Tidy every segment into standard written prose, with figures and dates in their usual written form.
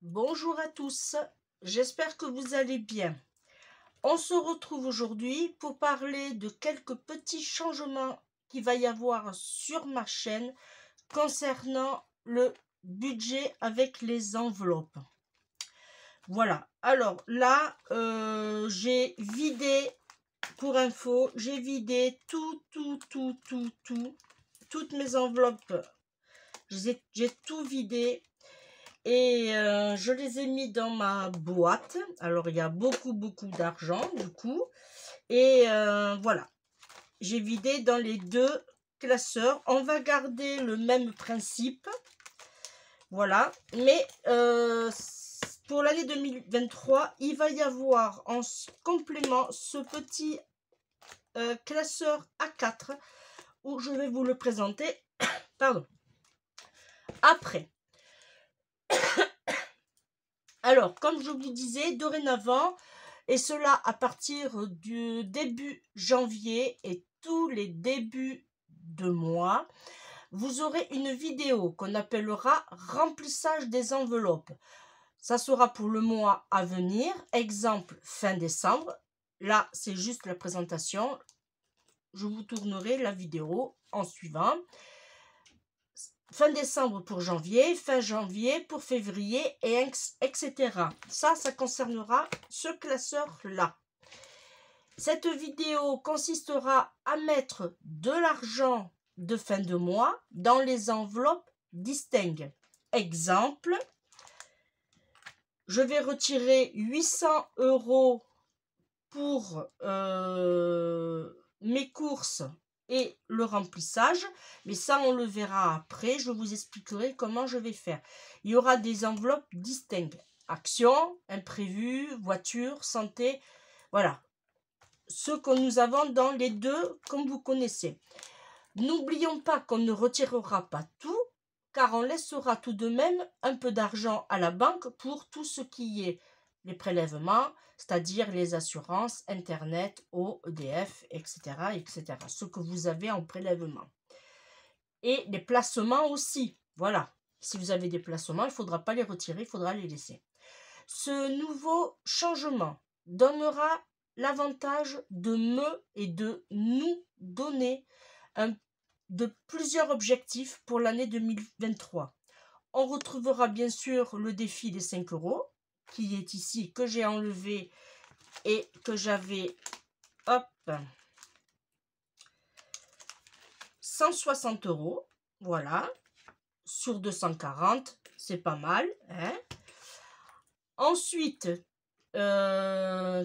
Bonjour à tous, j'espère que vous allez bien. On se retrouve aujourd'hui pour parler de quelques petits changements qu'il va y avoir sur ma chaîne concernant le budget avec les enveloppes. Voilà, alors là, j'ai vidé, pour info, j'ai vidé toutes mes enveloppes. J'ai tout vidé. Et je les ai mis dans ma boîte. Alors, il y a beaucoup d'argent, du coup. Et voilà. J'ai vidé dans les deux classeurs. On va garder le même principe. Voilà. Mais pour l'année 2023, il va y avoir en complément ce petit classeur A4 où je vais vous le présenter. Pardon. Après. Alors, comme je vous disais, dorénavant, et cela à partir du début janvier et tous les débuts de mois, vous aurez une vidéo qu'on appellera remplissage des enveloppes. Ça sera pour le mois à venir, exemple fin décembre. Là, c'est juste la présentation. Je vous tournerai la vidéo en suivant. Fin décembre pour janvier, fin janvier pour février, et etc. Ça concernera ce classeur-là. Cette vidéo consistera à mettre de l'argent de fin de mois dans les enveloppes distinctes. Exemple, je vais retirer 800 € pour mes courses et le remplissage, mais ça on le verra après. Je vous expliquerai comment je vais faire. Il y aura des enveloppes distinctes: action, imprévu, voiture, santé, voilà ce que nous avons dans les deux, comme vous connaissez. N'oublions pas qu'on ne retirera pas tout, car on laissera tout de même un peu d'argent à la banque pour tout ce qui est les prélèvements, c'est-à-dire les assurances, Internet, eau, EDF, etc., etc. Ce que vous avez en prélèvement. Et les placements aussi. Voilà. Si vous avez des placements, il ne faudra pas les retirer, il faudra les laisser. Ce nouveau changement donnera l'avantage de me et de nous donner de plusieurs objectifs pour l'année 2023. On retrouvera bien sûr le défi des 5 € qui est ici, que j'ai enlevé et que j'avais 160 €, voilà, sur 240, c'est pas mal, hein. Ensuite, ça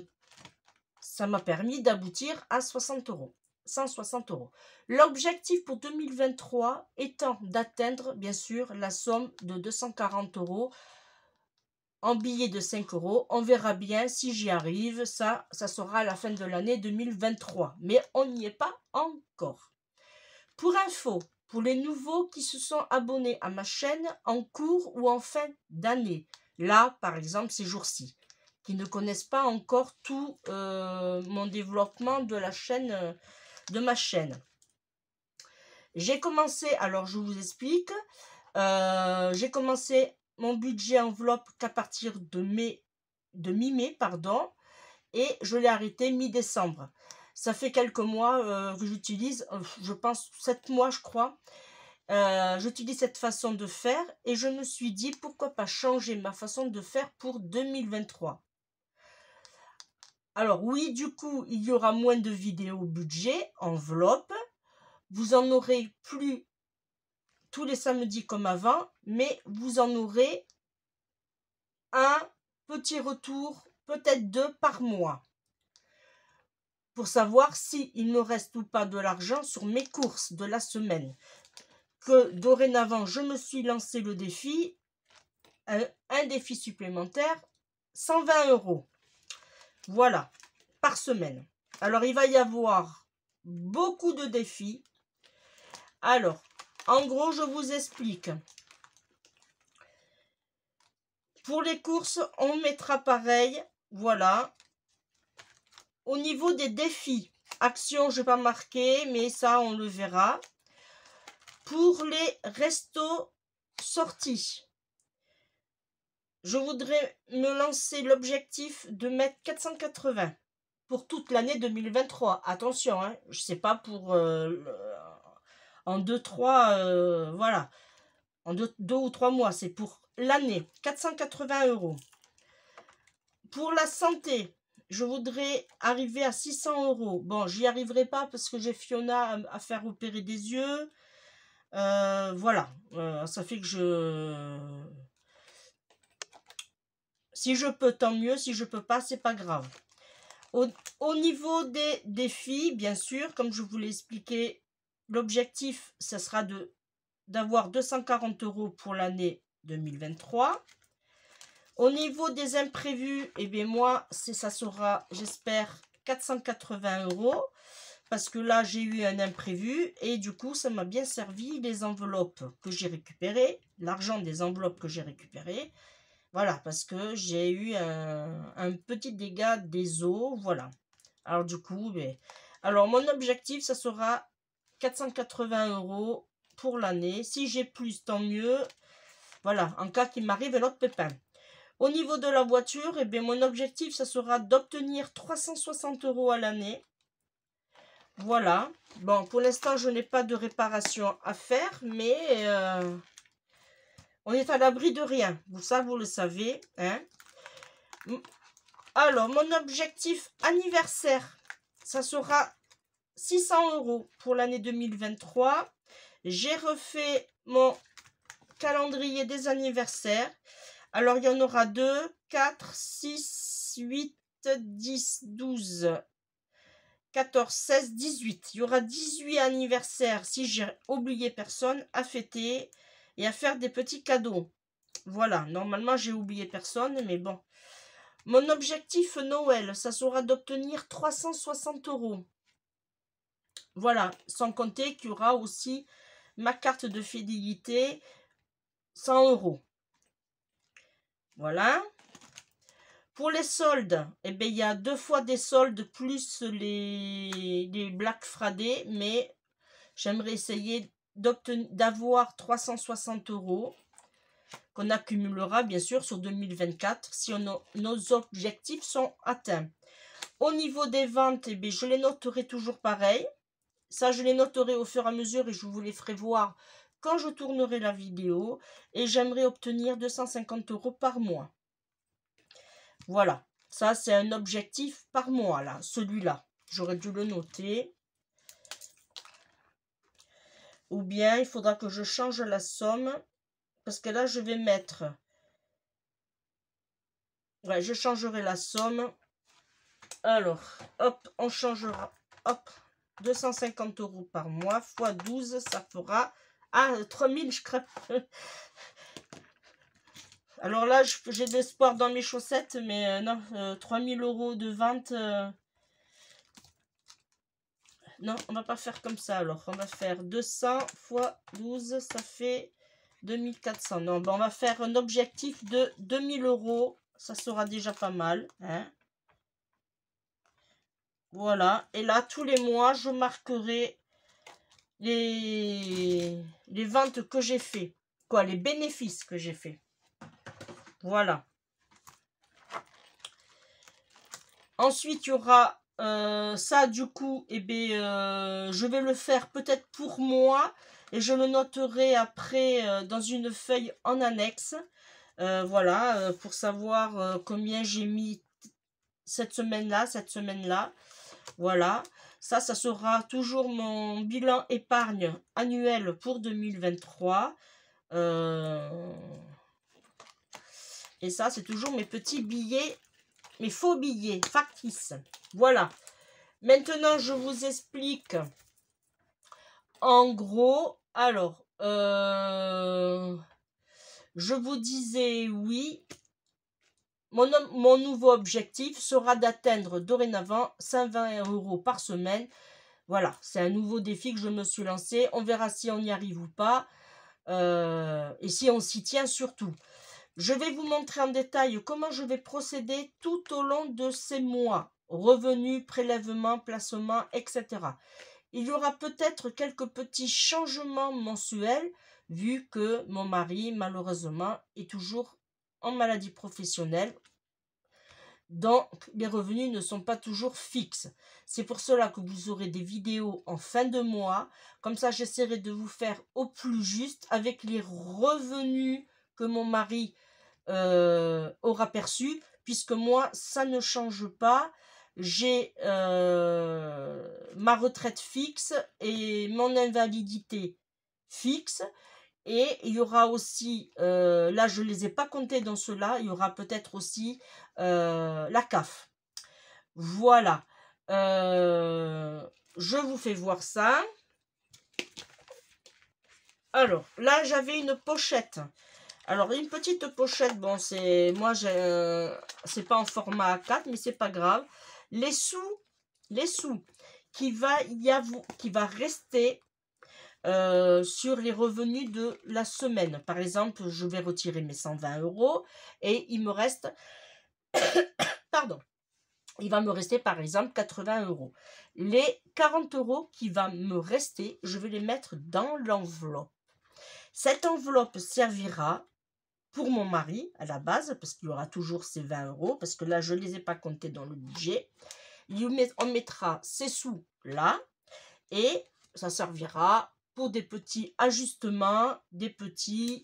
m'a permis d'aboutir à 60 €, 160 €. L'objectif pour 2023 étant d'atteindre, bien sûr, la somme de 240 € en billets de 5 €. On verra bien si j'y arrive. Ça sera à la fin de l'année 2023. Mais on n'y est pas encore. Pour info, pour les nouveaux qui se sont abonnés à ma chaîne en cours ou en fin d'année, là, par exemple, ces jours-ci, qui ne connaissent pas encore tout mon développement de la chaîne, de ma chaîne. J'ai commencé, alors je vous explique, j'ai commencé mon budget enveloppe qu'à partir de mi-mai, et je l'ai arrêté mi-décembre. Ça fait quelques mois que j'utilise, je pense 7 mois je crois. J'utilise cette façon de faire et je me suis dit pourquoi pas changer ma façon de faire pour 2023. Alors oui, du coup, il y aura moins de vidéos budget, enveloppe. Vous en aurez plus tous les samedis comme avant, mais vous en aurez un petit retour, peut-être 2 par mois, pour savoir s'il me reste ou pas de l'argent sur mes courses de la semaine. Que dorénavant, je me suis lancé le défi, un défi supplémentaire, 120 €. Voilà, par semaine. Alors, il va y avoir beaucoup de défis. Alors, en gros, je vous explique. Pour les courses, on mettra pareil. Voilà. Au niveau des défis, action, je n'ai pas marqué, mais ça, on le verra. Pour les restos sortis, je voudrais me lancer l'objectif de mettre 480 pour toute l'année 2023. Attention, hein, je sais pas pour en 2-3, voilà, en 2 ou 3 mois, c'est pour l'année, 480 €. Pour la santé, je voudrais arriver à 600 €. Bon, j'y arriverai pas parce que j'ai Fiona à faire opérer des yeux. Voilà, ça fait que si je peux, tant mieux. Si je peux pas, c'est pas grave. Au niveau des défis, bien sûr, comme je vous l'ai expliqué, l'objectif, ce sera d'avoir 240 € pour l'année 2023. Au niveau des imprévus, eh bien moi, ça sera, j'espère, 480 €. Parce que là, j'ai eu un imprévu et du coup, ça m'a bien servi les enveloppes que j'ai récupérées, l'argent des enveloppes que j'ai récupérées. Voilà, parce que j'ai eu un petit dégât des eaux, voilà. Alors du coup, alors mon objectif, ça sera 480 € pour l'année. Si j'ai plus, tant mieux. Voilà, en cas qu'il m'arrive un autre pépin. Au niveau de la voiture, eh bien, mon objectif, ça sera d'obtenir 360 € à l'année. Voilà. Bon, pour l'instant, je n'ai pas de réparation à faire, mais on est à l'abri de rien. Ça, vous le savez. Hein. Alors, mon objectif anniversaire, ça sera 600 € pour l'année 2023. J'ai refait mon calendrier des anniversaires. Alors, il y en aura 2, 4, 6, 8, 10, 12, 14, 16, 18. Il y aura 18 anniversaires si j'ai oublié personne à fêter et à faire des petits cadeaux. Voilà, normalement j'ai oublié personne, mais bon. Mon objectif Noël, ça sera d'obtenir 360 €. Voilà, sans compter qu'il y aura aussi ma carte de fidélité, 100 €. Voilà. Pour les soldes, eh bien, il y a 2 fois des soldes plus les Black Friday, mais j'aimerais essayer d'avoir 360 € qu'on accumulera bien sûr sur 2024 si nos objectifs sont atteints. Au niveau des ventes, eh bien, je les noterai toujours pareil. Ça, je les noterai au fur et à mesure et je vous les ferai voir quand je tournerai la vidéo. Et j'aimerais obtenir 250 € par mois. Voilà, ça c'est un objectif par mois là, celui-là. J'aurais dû le noter. Ou bien il faudra que je change la somme. Parce que là je vais mettre... Ouais, je changerai la somme. Alors, hop, on changera. Hop, 250 € par mois fois 12, ça fera... Ah, 3000, je crève. Alors là, j'ai de l'espoir dans mes chaussettes, mais non, 3000 € de vente... Non, on va pas faire comme ça alors. On va faire 200 fois 12, ça fait 2400. Non, ben on va faire un objectif de 2000 €. Ça sera déjà pas mal. Hein. Voilà. Et là, tous les mois, je marquerai les ventes que j'ai fait. Quoi, les bénéfices que j'ai fait. Voilà. Ensuite, il y aura ça, du coup, eh bien, je vais le faire peut-être pour moi. Et je le noterai après dans une feuille en annexe. Voilà, pour savoir combien j'ai mis cette semaine-là. Voilà, ça sera toujours mon bilan épargne annuel pour 2023. Et ça, c'est toujours mes petits billets, mes faux billets factices. Voilà. Maintenant, je vous explique en gros. Alors, je vous disais oui. Mon nouveau objectif sera d'atteindre dorénavant 120 € par semaine. Voilà, c'est un nouveau défi que je me suis lancé. On verra si on y arrive ou pas. Et si on s'y tient surtout. Je vais vous montrer en détail comment je vais procéder tout au long de ces mois. Revenus, prélèvements, placements, etc. Il y aura peut-être quelques petits changements mensuels vu que mon mari, malheureusement, est toujours en maladie professionnelle. Donc, les revenus ne sont pas toujours fixes. C'est pour cela que vous aurez des vidéos en fin de mois. Comme ça, j'essaierai de vous faire au plus juste avec les revenus que mon mari aura perçus. Puisque moi, ça ne change pas. J'ai ma retraite fixe et mon invalidité fixe. Et il y aura aussi, là je ne les ai pas comptés dans ceux-là, il y aura peut-être aussi la CAF. Voilà. Je vous fais voir ça. Alors, là j'avais une pochette. Alors, une petite pochette, bon, c'est c'est pas en format A4, mais c'est pas grave. Les sous qui va rester sur les revenus de la semaine. Par exemple, je vais retirer mes 120 € et il me reste, pardon, il va me rester par exemple 80 €. Les 40 € qui va me rester, je vais les mettre dans l'enveloppe. Cette enveloppe servira pour mon mari à la base, parce qu'il y aura toujours ces 20 €, parce que là, je ne les ai pas comptés dans le budget. On mettra ces sous là et ça servira pour des petits ajustements, des petits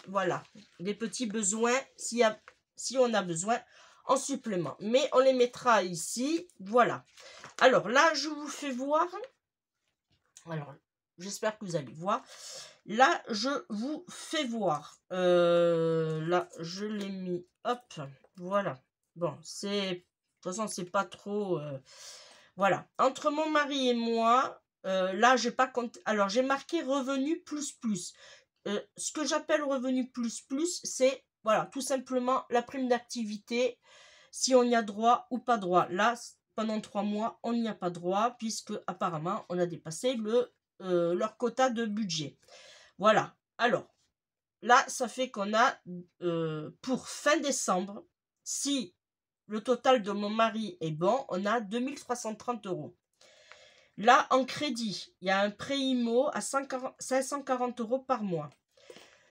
besoins si on a besoin en supplément. Mais on les mettra ici, voilà. Alors là, je vous fais voir. Alors, j'espère que vous allez voir. Là, je vous fais voir. Là, je l'ai mis, hop, voilà. Bon, de toute façon, c'est pas trop... voilà. Entre mon mari et moi... là, j'ai pas compté. Alors, j'ai marqué revenu plus plus. Ce que j'appelle revenu plus plus, c'est voilà, tout simplement la prime d'activité, si on y a droit ou pas droit. Là, pendant 3 mois, on n'y a pas droit, puisque apparemment, on a dépassé leur quota de budget. Voilà. Alors, là, ça fait qu'on a pour fin décembre, si le total de mon mari est bon, on a 2330 €. Là, en crédit, il y a un prêt IMO à 540 € par mois.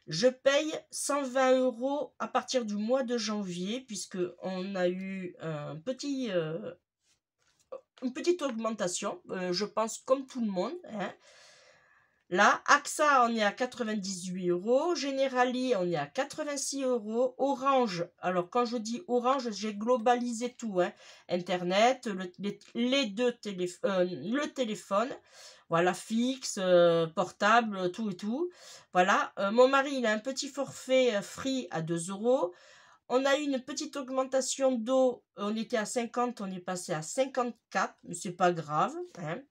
Je paye 120 € à partir du mois de janvier, puisqu'on a eu une petite augmentation, je pense comme tout le monde. Hein. Là, AXA, on est à 98 €. Generali, on est à 86 €. Orange, alors quand je dis Orange, j'ai globalisé tout. Hein. Internet, le téléphone, voilà, fixe, portable, tout et tout. Voilà, mon mari, il a un petit forfait free à 2 €. On a eu une petite augmentation d'eau. On était à 50, on est passé à 54, mais c'est pas grave. Hein.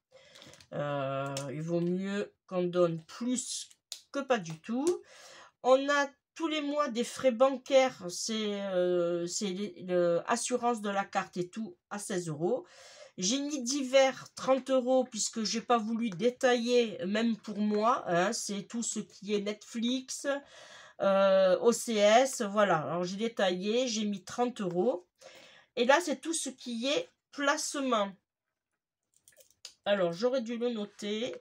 Il vaut mieux qu'on donne plus que pas du tout. On a tous les mois des frais bancaires, c'est l'assurance de la carte et tout à 16 €. J'ai mis divers 30 € puisque j'ai pas voulu détailler, même pour moi. Hein, c'est tout ce qui est Netflix, OCS, voilà. Alors j'ai détaillé, j'ai mis 30 €. Et là, c'est tout ce qui est placement. Alors, j'aurais dû le noter.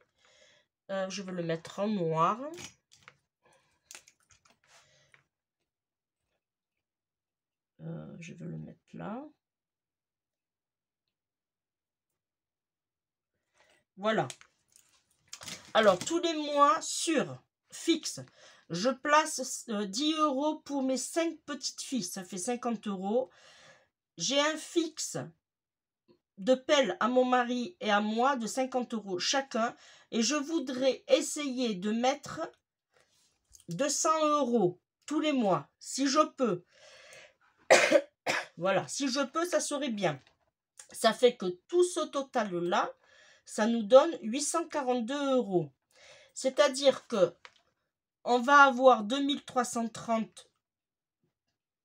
Je vais le mettre en noir. Je vais le mettre là. Voilà. Alors, tous les mois, sur fixe, je place 10 € pour mes 5 petites filles. Ça fait 50 €. J'ai un fixe de pelle à mon mari et à moi de 50 € chacun. Et je voudrais essayer de mettre 200 € tous les mois, si je peux. Voilà, si je peux, ça serait bien. Ça fait que tout ce total-là, ça nous donne 842 €. C'est-à-dire que on va avoir 2330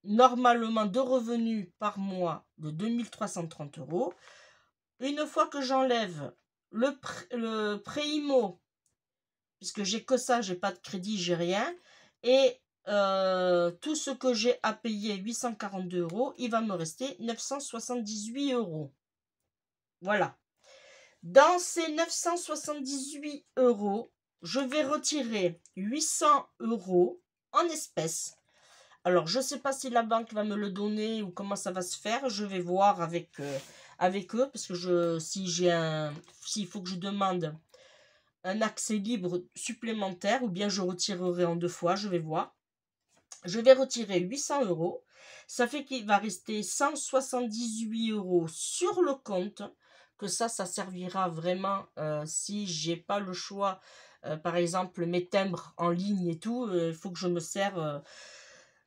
normalement de revenus par mois de 2330 €. Une fois que j'enlève le prêt IMO, puisque j'ai que ça, j'ai pas de crédit, j'ai rien, et tout ce que j'ai à payer, 842 €, il va me rester 978 €. Voilà. Dans ces 978 €, je vais retirer 800 € en espèces Alors, je ne sais pas si la banque va me le donner ou comment ça va se faire. Je vais voir avec eux, parce que s'il faut que je demande un accès libre supplémentaire, ou bien je retirerai en 2 fois, je vais voir. Je vais retirer 800 €. Ça fait qu'il va rester 178 € sur le compte. Que ça servira vraiment si j'ai pas le choix. Par exemple, mes timbres en ligne et tout, il faut que je me sers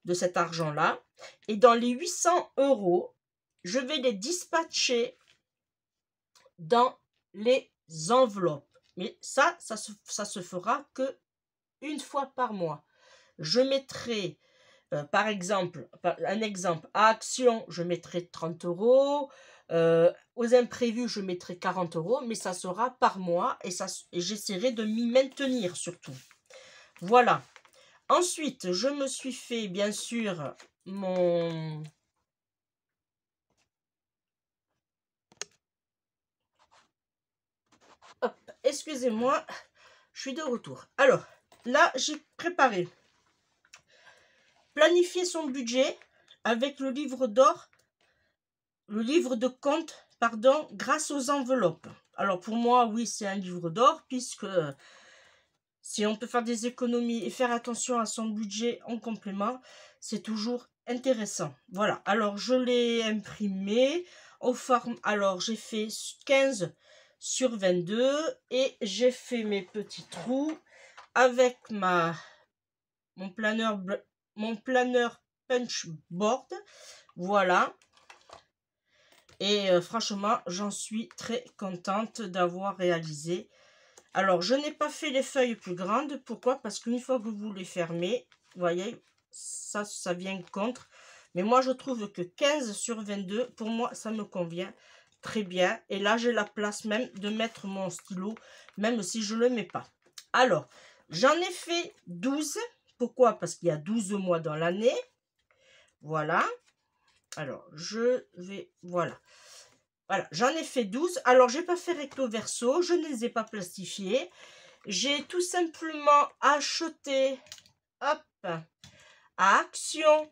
de cet argent-là. Et dans les 800 €, je vais les dispatcher dans les enveloppes. Mais ça se fera que une fois par mois. Je mettrai, par exemple, un exemple, à Action, je mettrai 30 €, aux imprévus, je mettrai 40 €, mais ça sera par mois et j'essaierai de m'y maintenir surtout. Voilà. Ensuite, je me suis fait, bien sûr, mon... Hop, excusez-moi, je suis de retour. Alors, là, j'ai préparé. Planifier son budget avec le livre d'or, le livre de compte, pardon, grâce aux enveloppes. Alors, pour moi, oui, c'est un livre d'or, puisque si on peut faire des économies et faire attention à son budget en complément, c'est toujours intéressant. Voilà, alors je l'ai imprimé au format. Alors j'ai fait 15 sur 22 et j'ai fait mes petits trous avec mon planeur punch board. Voilà. Et franchement, j'en suis très contente d'avoir réalisé. Alors, je n'ai pas fait les feuilles plus grandes. Pourquoi? Parce qu'une fois que vous les fermez, vous voyez, ça vient contre. Mais moi, je trouve que 15 sur 22, pour moi, ça me convient très bien. Et là, j'ai la place même de mettre mon stylo, même si je ne le mets pas. Alors, j'en ai fait 12. Pourquoi? Parce qu'il y a 12 mois dans l'année. Voilà. Alors, je vais... Voilà. Voilà, j'en ai fait 12. Alors, je n'ai pas fait recto verso. Je ne les ai pas plastifiés. J'ai tout simplement acheté, hop, à Action.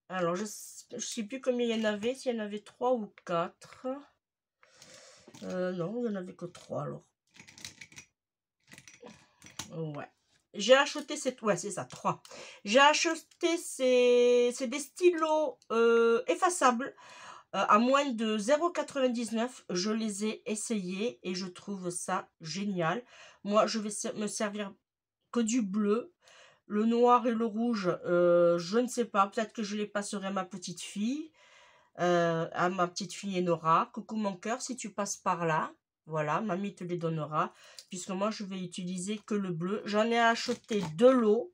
Alors, je ne sais plus combien il y en avait. S'il y en avait 3 ou 4. Non, il n'y en avait que 3 alors. Ouais. J'ai acheté cette... Ouais, c'est ça, 3. J'ai acheté c'est des stylos effaçables. À moins de 0,99, je les ai essayés et je trouve ça génial. Moi, je vais me servir que du bleu. Le noir et le rouge, je ne sais pas. Peut-être que je les passerai à ma petite fille. À ma petite fille Enora. Coucou mon cœur, si tu passes par là. Voilà, mamie te les donnera. Puisque moi, je vais utiliser que le bleu. J'en ai acheté 2 lots.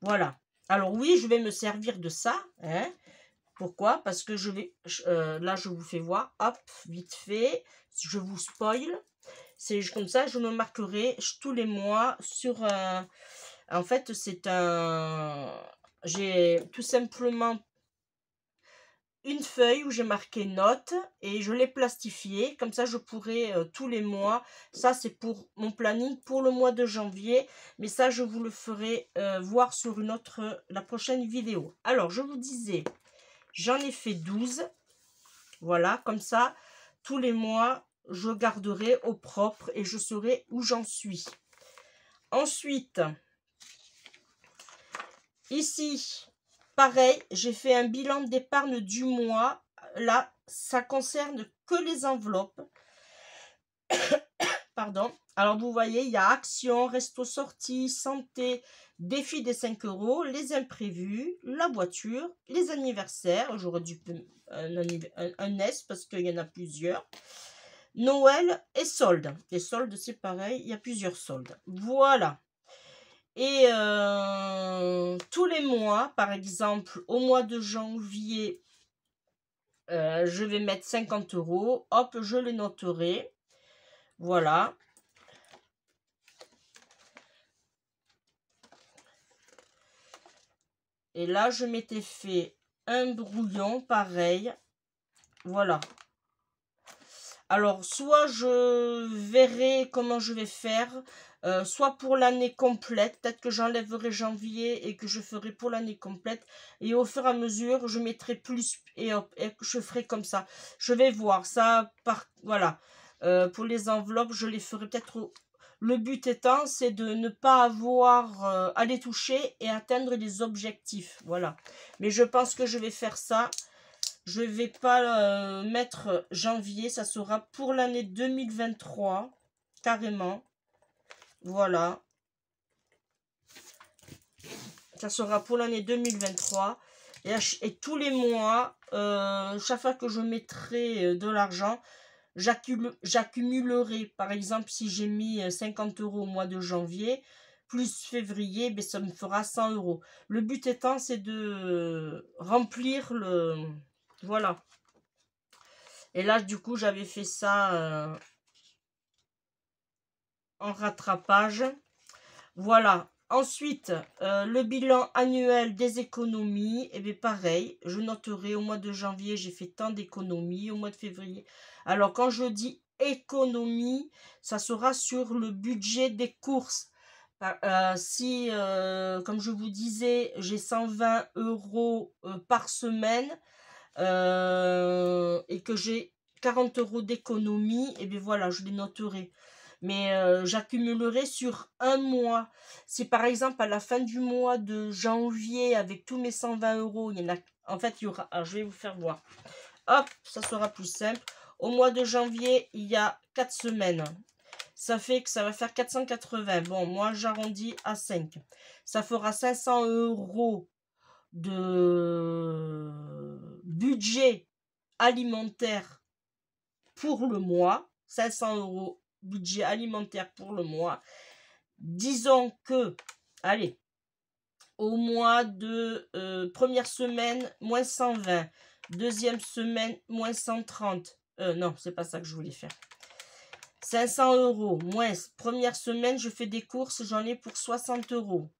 Voilà. Alors oui, je vais me servir de ça. Hein. Pourquoi? Parce que je vais... là, je vous fais voir. Hop, vite fait. Je vous spoil. C'est comme ça, je me marquerai tous les mois sur... en fait, c'est un... J'ai tout simplement une feuille où j'ai marqué notes et je l'ai plastifié. Comme ça, je pourrai tous les mois. Ça, c'est pour mon planning pour le mois de janvier. Mais ça, je vous le ferai voir sur la prochaine vidéo. Alors, je vous disais, j'en ai fait 12. Voilà, comme ça, tous les mois, je garderai au propre et je saurai où j'en suis. Ensuite, ici, pareil, j'ai fait un bilan d'épargne du mois. Là, ça concerne que les enveloppes. Pardon. Alors, vous voyez, il y a Action, Resto Sortie, Santé, Défi des 5 €, les imprévus, la voiture, les anniversaires. J'aurais dû un S parce qu'il y en a plusieurs. Noël et soldes. Les soldes, c'est pareil, il y a plusieurs soldes. Voilà. Et tous les mois, par exemple, au mois de janvier, je vais mettre 50 €. Hop, je les noterai. Voilà. Et là, je m'étais fait un brouillon, pareil. Voilà. Alors, soit je verrai comment je vais faire. soit pour l'année complète, peut-être que j'enlèverai janvier et que je ferai pour l'année complète, et au fur et à mesure je mettrai plus et hop, et je ferai comme ça. Je vais voir ça voilà. Pour les enveloppes, je les ferai peut-être. Le but étant, c'est de ne pas avoir à les toucher et atteindre les objectifs. Voilà. Mais je pense que je vais faire ça. Je vais pas mettre janvier. Ça sera pour l'année 2023. Carrément. Voilà. Ça sera pour l'année 2023. Et tous les mois, chaque fois que je mettrai de l'argent, j'accumulerai. Par exemple, si j'ai mis 50 € au mois de janvier, plus février, ben, ça me fera 100 €. Le but étant, c'est de remplir le... Voilà. Et là, du coup, j'avais fait ça en rattrapage. Voilà. Ensuite, le bilan annuel des économies, et bien pareil, je noterai au mois de janvier, j'ai fait tant d'économies, au mois de février. Alors, quand je dis économie, ça sera sur le budget des courses. Si, comme je vous disais, j'ai 120 € par semaine et que j'ai 40 € d'économie, et bien voilà, je les noterai. Mais j'accumulerai sur un mois. Si par exemple à la fin du mois de janvier, avec tous mes 120 €, il y en a, en fait, il y aura, je vais vous faire voir. Hop, ça sera plus simple. Au mois de janvier, il y a 4 semaines. Ça fait que ça va faire 480. Bon, moi j'arrondis à 5. Ça fera 500 € de budget alimentaire pour le mois. 500 € budget alimentaire pour le mois. Disons que, allez, au mois de première semaine, moins 120. Deuxième semaine, moins 130. Non, c'est pas ça que je voulais faire. 500 € moins. Première semaine, je fais des courses, j'en ai pour 60 €.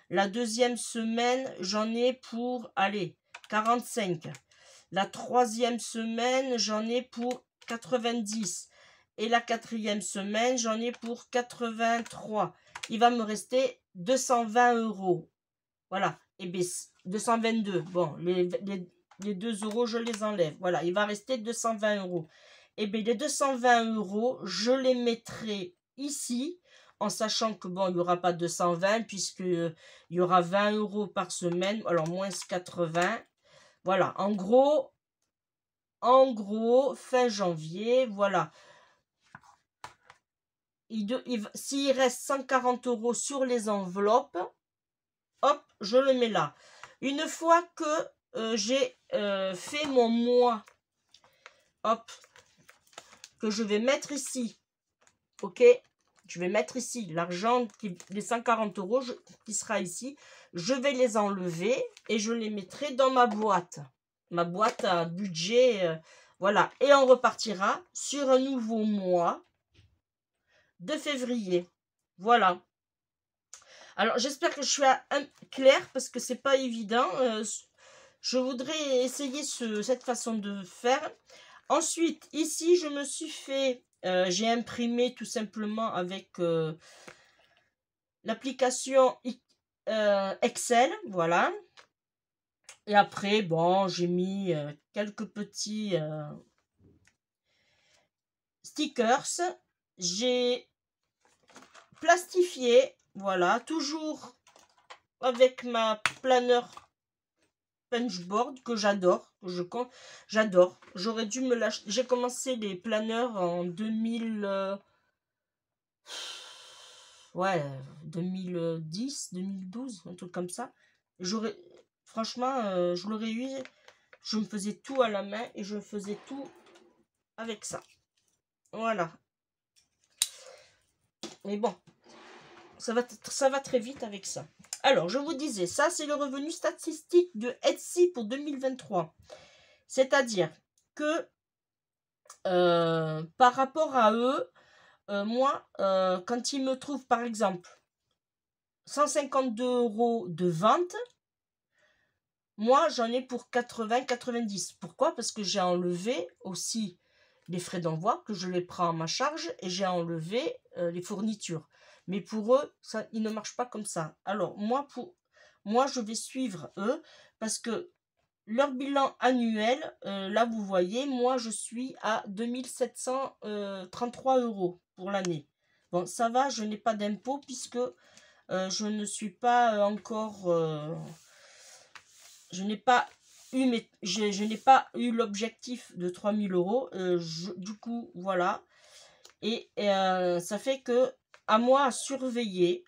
La deuxième semaine, j'en ai pour, allez, 45. La troisième semaine, j'en ai pour 90. Et la quatrième semaine, j'en ai pour 83. Il va me rester 220 €. Voilà. Et bien, 222. Bon, les 2 €, je les enlève. Voilà, il va rester 220 €. Et bien, les 220 €, je les mettrai ici, en sachant que, bon, il n'y aura pas 220, puisqu'il y aura 20 € par semaine, alors moins 80. Voilà, en gros, fin janvier, voilà. S'il reste 140 € sur les enveloppes, hop, je le mets là. Une fois que j'ai fait mon mois, hop, que je vais mettre ici, ok, je vais mettre ici l'argent, les 140 € qui sera ici, je vais les enlever et je les mettrai dans ma boîte à budget, voilà, et on repartira sur un nouveau mois de février. Voilà. Alors, j'espère que je suis claire parce que c'est pas évident. Je voudrais essayer cette façon de faire. Ensuite, ici, je me suis fait... j'ai imprimé tout simplement avec l'application Excel. Voilà. Et après, bon, j'ai mis quelques petits stickers. J'ai plastifié, voilà, toujours avec ma planeur Punchboard que j'adore, j'adore. J'aurais dû me l'acheter. J'ai commencé les planeurs en 2000, ouais, 2010, 2012, un truc comme ça. Franchement, je l'aurais eu. Je me faisais tout à la main et je faisais tout avec ça. Voilà. Mais bon, ça va très vite avec ça. Alors, je vous disais, ça c'est le revenu statistique de Etsy pour 2023. C'est-à-dire que par rapport à eux, moi, quand ils me trouvent par exemple 152 € de vente, moi j'en ai pour 80-90. Pourquoi? Parce que j'ai enlevé aussi les frais d'envoi, que je les prends à ma charge, et j'ai enlevé les fournitures. Mais pour eux, ça, il ne marche pas comme ça. Alors, moi, je vais suivre eux parce que leur bilan annuel, là, vous voyez, moi, je suis à 2733 € pour l'année. Bon, ça va, je n'ai pas d'impôt puisque je ne suis pas encore... je n'ai pas je n'ai pas eu l'objectif de 3000 €. Du coup, voilà. Et ça fait que à moi à surveiller.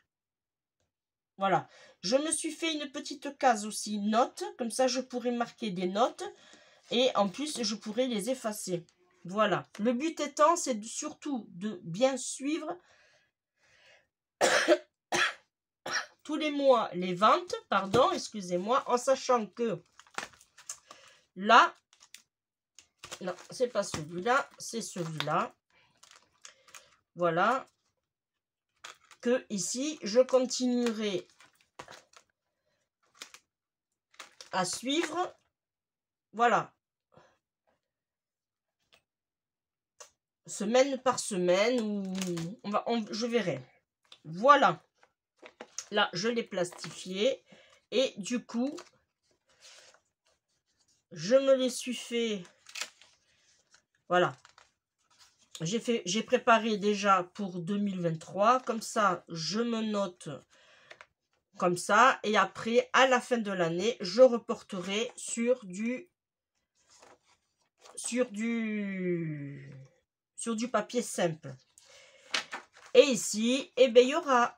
Voilà. Je me suis fait une petite case aussi notes. Comme ça, je pourrais marquer des notes. Et en plus, je pourrais les effacer. Voilà. Le but étant, c'est surtout de bien suivre tous les mois les ventes, pardon, excusez-moi, en sachant que là, non, c'est pas celui-là, c'est celui-là. Voilà. Que ici, je continuerai à suivre. Voilà. Semaine par semaine, ou je verrai. Voilà. Là, je l'ai plastifié. Et du coup, je me les suis fait. Voilà. J'ai préparé déjà pour 2023. Comme ça, je me note comme ça. Et après, à la fin de l'année, je reporterai sur du papier simple. Et ici, eh bien, il y aura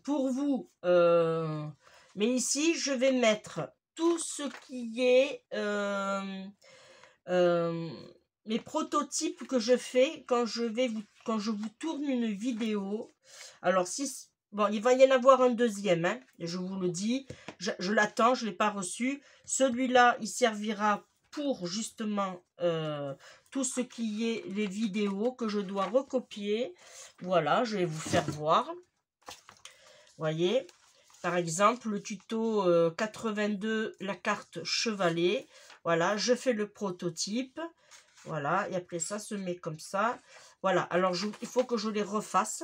pour vous, mais ici, je vais mettre tout ce qui est mes prototypes que je fais quand je vous tourne une vidéo. Alors, bon, il va y en avoir un deuxième, hein, je vous le dis. Je l'attends, je ne l'ai pas reçu. Celui-là, il servira pour justement tout ce qui est les vidéos que je dois recopier. Voilà, je vais vous faire voir. Voyez, par exemple, le tuto 82, la carte chevalet. Voilà, je fais le prototype. Voilà, et après ça se met comme ça. Voilà, alors il faut que je les refasse.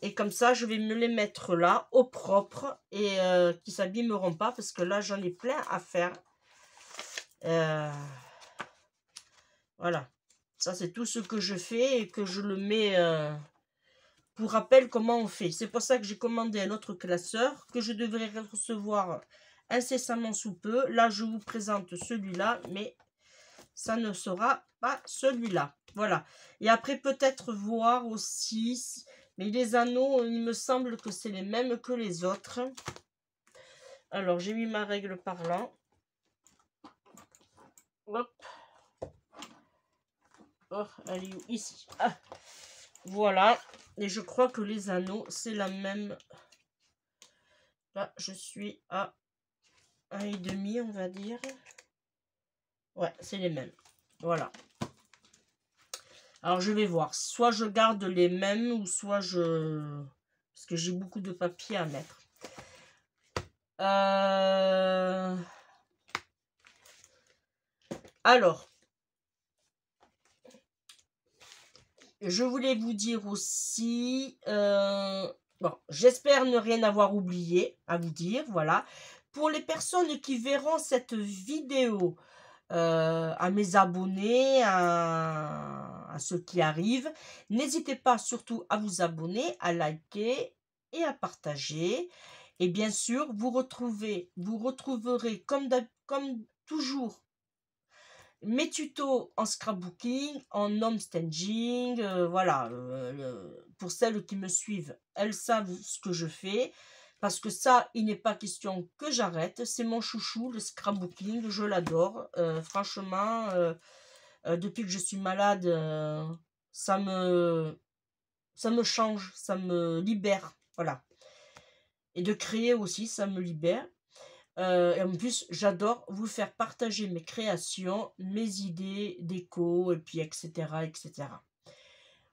Et comme ça, je vais me les mettre là, au propre, et qui ne s'abîmeront pas, parce que là, j'en ai plein à faire. Voilà, ça c'est tout ce que je fais et que je le mets... Pour rappel, comment on fait. C'est pour ça que j'ai commandé un autre classeur que je devrais recevoir incessamment sous peu. Là, je vous présente celui-là, mais ça ne sera pas celui-là. Voilà. Et après, peut-être voir aussi... Mais les anneaux, il me semble que c'est les mêmes que les autres. Alors, j'ai mis ma règle par là. Hop. Oh, elle est où? Ici. Ah. Voilà. Et je crois que les anneaux, c'est la même. Là, je suis à 1,5, on va dire. Ouais, c'est les mêmes. Voilà. Alors, je vais voir. Soit je garde les mêmes, ou soit je... Parce que j'ai beaucoup de papier à mettre. Alors, je voulais vous dire aussi... bon, j'espère ne rien avoir oublié à vous dire. Voilà. Pour les personnes qui verront cette vidéo... à mes abonnés, à ceux qui arrivent. N'hésitez pas surtout à vous abonner, à liker et à partager. Et bien sûr, vous retrouverez comme toujours mes tutos en scrapbooking, en home staging. Voilà, pour celles qui me suivent, elles savent ce que je fais. Parce que ça, il n'est pas question que j'arrête. C'est mon chouchou, le scrapbooking. Je l'adore. Franchement, depuis que je suis malade, ça me change, ça me libère. Voilà. Et de créer aussi, ça me libère. Et en plus, j'adore vous faire partager mes créations, mes idées, déco, et puis etc. etc.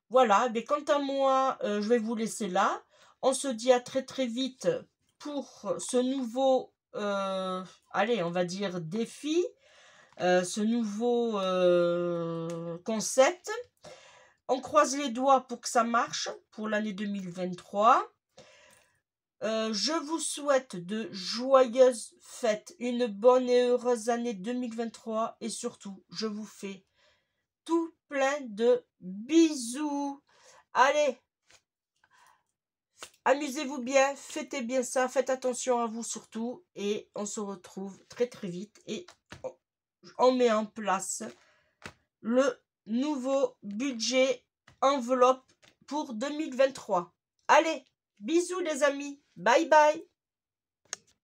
Voilà, mais quant à moi, je vais vous laisser là. On se dit à très très vite pour ce nouveau, allez, on va dire défi, ce nouveau concept. On croise les doigts pour que ça marche pour l'année 2023. Je vous souhaite de joyeuses fêtes, une bonne et heureuse année 2023 et surtout, je vous fais tout plein de bisous. Allez, amusez-vous bien, fêtez bien ça, faites attention à vous surtout et on se retrouve très très vite et on met en place le nouveau budget enveloppe pour 2023. Allez, bisous les amis, bye bye.